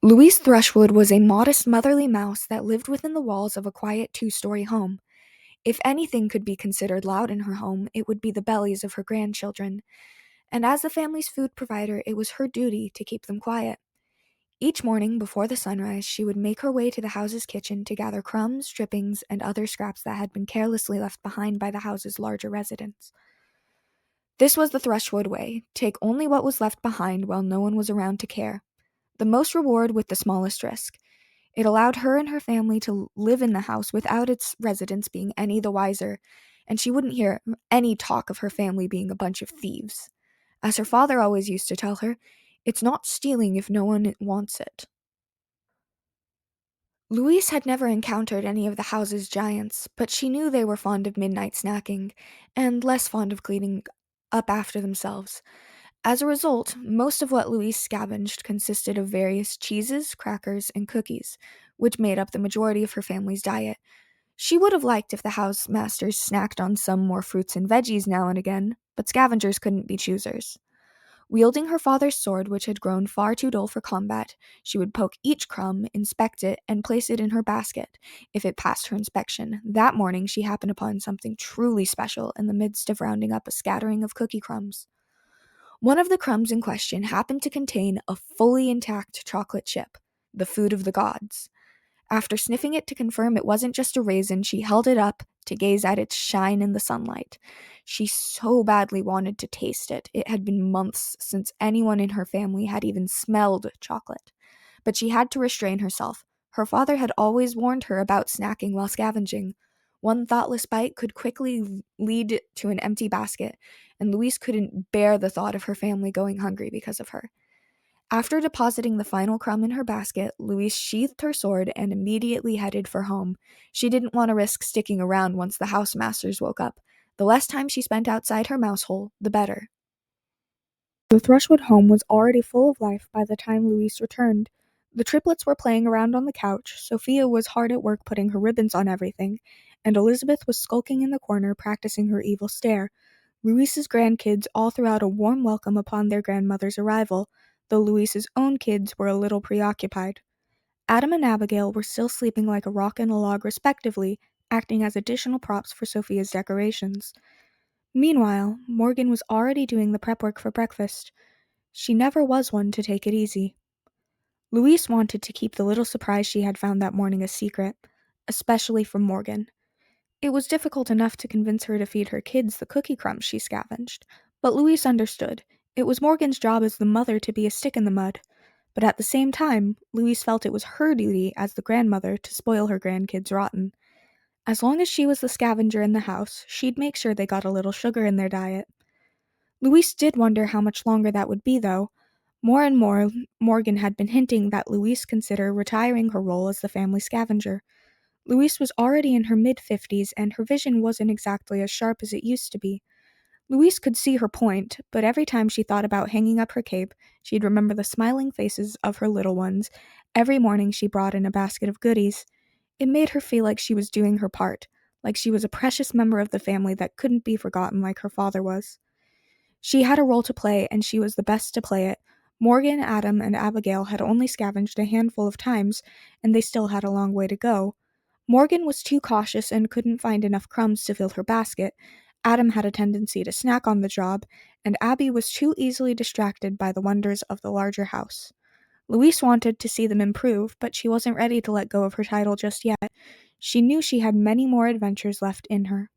Louise Thrushwood was a modest motherly mouse that lived within the walls of a quiet two-story home. If anything could be considered loud in her home, it would be the bellies of her grandchildren, and as the family's food provider, it was her duty to keep them quiet. Each morning before the sunrise, she would make her way to the house's kitchen to gather crumbs, drippings, and other scraps that had been carelessly left behind by the house's larger residents. This was the Thrushwood way: take only what was left behind while no one was around to care. The most reward with the smallest risk. It allowed her and her family to live in the house without its residents being any the wiser, and she wouldn't hear any talk of her family being a bunch of thieves. As her father always used to tell her, it's not stealing if no one wants it. Louise had never encountered any of the house's giants, but she knew they were fond of midnight snacking, and less fond of cleaning up after themselves. As a result, most of what Louise scavenged consisted of various cheeses, crackers, and cookies, which made up the majority of her family's diet. She would have liked if the housemasters snacked on some more fruits and veggies now and again, but scavengers couldn't be choosers. Wielding her father's sword, which had grown far too dull for combat, she would poke each crumb, inspect it, and place it in her basket. If it passed her inspection, that morning she happened upon something truly special in the midst of rounding up a scattering of cookie crumbs. One of the crumbs in question happened to contain a fully intact chocolate chip, the food of the gods. After sniffing it to confirm it wasn't just a raisin, she held it up to gaze at its shine in the sunlight. She so badly wanted to taste it. It had been months since anyone in her family had even smelled chocolate. But she had to restrain herself. Her father had always warned her about snacking while scavenging. One thoughtless bite could quickly lead to an empty basket, and Louise couldn't bear the thought of her family going hungry because of her. After depositing the final crumb in her basket, Louise sheathed her sword and immediately headed for home. She didn't want to risk sticking around once the housemasters woke up. The less time she spent outside her mouse hole, the better. The Thrushwood home was already full of life by the time Louise returned. The triplets were playing around on the couch, Sophia was hard at work putting her ribbons on everything, and Elizabeth was skulking in the corner practicing her evil stare. Louise's grandkids all threw out a warm welcome upon their grandmother's arrival, though Louise's own kids were a little preoccupied. Adam and Abigail were still sleeping like a rock and a log respectively, acting as additional props for Sophia's decorations. Meanwhile, Morgan was already doing the prep work for breakfast. She never was one to take it easy. Louise wanted to keep the little surprise she had found that morning a secret, especially from Morgan. It was difficult enough to convince her to feed her kids the cookie crumbs she scavenged, but Louise understood. It was Morgan's job as the mother to be a stick in the mud. But at the same time, Louise felt it was her duty as the grandmother to spoil her grandkids rotten. As long as she was the scavenger in the house, she'd make sure they got a little sugar in their diet. Louise did wonder how much longer that would be, though. More and more, Morgan had been hinting that Louise consider retiring her role as the family scavenger. Louise was already in her mid-50s, and her vision wasn't exactly as sharp as it used to be. Louise could see her point, but every time she thought about hanging up her cape, she'd remember the smiling faces of her little ones. Every morning she brought in a basket of goodies. It made her feel like she was doing her part, like she was a precious member of the family that couldn't be forgotten like her father was. She had a role to play, and she was the best to play it. Morgan, Adam, and Abigail had only scavenged a handful of times, and they still had a long way to go. Morgan was too cautious and couldn't find enough crumbs to fill her basket. Adam had a tendency to snack on the job, and Abby was too easily distracted by the wonders of the larger house. Louise wanted to see them improve, but she wasn't ready to let go of her title just yet. She knew she had many more adventures left in her.